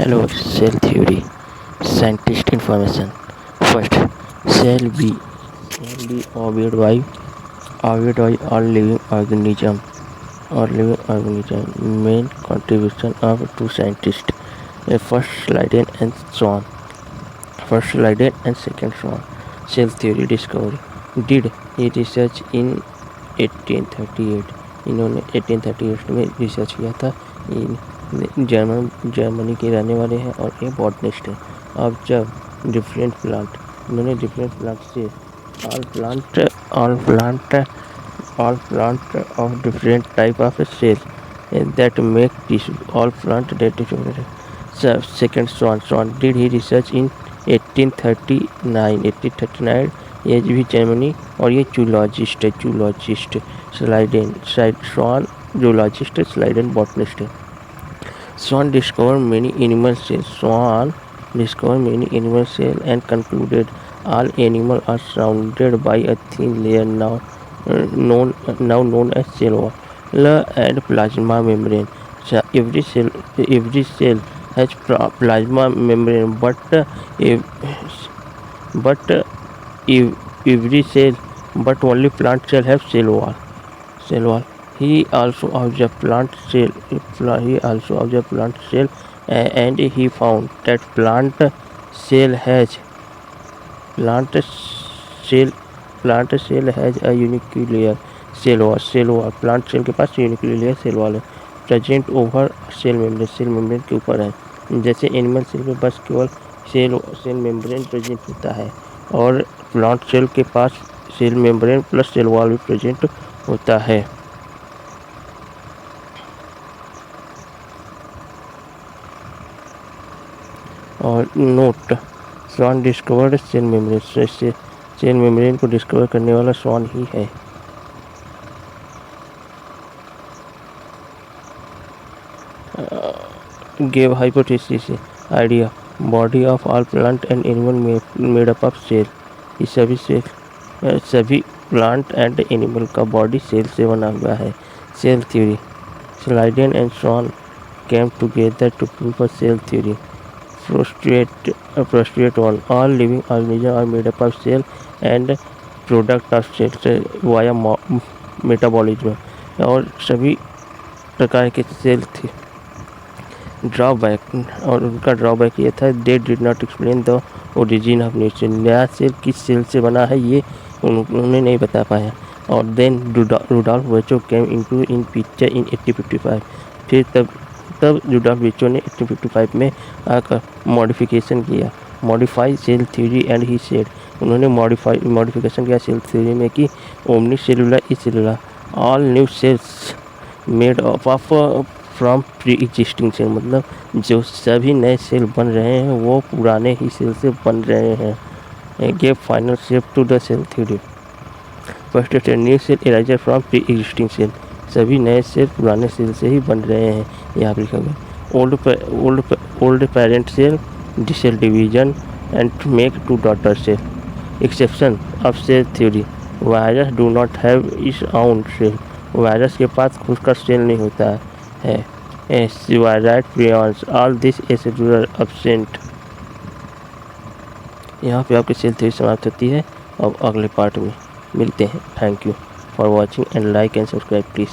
Hello, cell theory. Scientist information. First, cell be obeyed by all living organism. Main contribution of two scientists. First Leiden and so on. First Leiden and second so on. Cell theory discovery. Did he research in 1838? इन्होंने 1838 में research किया था। Germany के रहने वाले हैं और ये बॉटनिस्ट है। अब जब डिफरेंट प्लांट से all plant of different type of cell that make tissue, all plant that is second Swan did he research in 1839 ये भी जर्मनी और ये जूलॉजिस्ट स्वान जूलॉजिस्ट स्लाइडन बॉटनिस्ट है। Swan discovered many animal cells and concluded all animals are surrounded by a thin layer now known as cell wall and plasma membrane. So every cell has plasma membrane, but only plant cell have cell wall. He also observed plant cell and he found that plant cell has a unicellular cell wall. Plant cell के पास unicellular cell wall है present over cell membrane के ऊपर है। जैसे animal cell में बस केवल सेल मेम्ब्रेन प्रेजेंट होता है और प्लांट सेल के पास cell membrane plus cell wall भी प्रेजेंट होता है। और note, Schwann discovered cell membrane को डिस्कवर करने वाला स्वान ही है। Gave hypothesis idea body of all plant and animal made up of cell। सभी प्लांट एंड एनिमल का बॉडी सेल से बना हुआ है। Cell theory, Schleiden and Schwann came together to prove a cell theory. Postulate 1. All living organisms are made up of cell and product of cells via metabolism। और सभी प्रकार के cell थे। ड्रॉबैक, और उनका ड्रॉबैक ये था they did not explain the origin of nature. नया सेल किस सेल से बना है ये उन्होंने नहीं बता पाया। और then Rudolf Virchow came in picture in 1855। फिर तब रुडॉल्फ वेचो ने 1855 में आकर मॉडिफिकेशन किया। Modify cell theory and he said, उन्होंने मॉडिफिकेशन किया सेल थ्योरी में कि omni cellular is cellular all new cells made of from pre existing cell. मतलब जो सभी नए सेल बन रहे हैं वो पुराने ही सेल से बन रहे हैं। Gave final shape to the cell theory. First new cell arises from pre existing cell, सभी नए सेल पुराने सेल से ही बन रहे हैं। यहाँ पर लिखा गया old parent cell cell division and make two daughter cell. Exception of cell theory, virus do not have its own cell, virus के पास खुद का सेल नहीं होता है। Right prions all this acellular absent. यहाँ पे आपकी सेल थ्योरी समाप्त होती है। अब अगले पार्ट में मिलते हैं। Thank you for watching and like and subscribe please.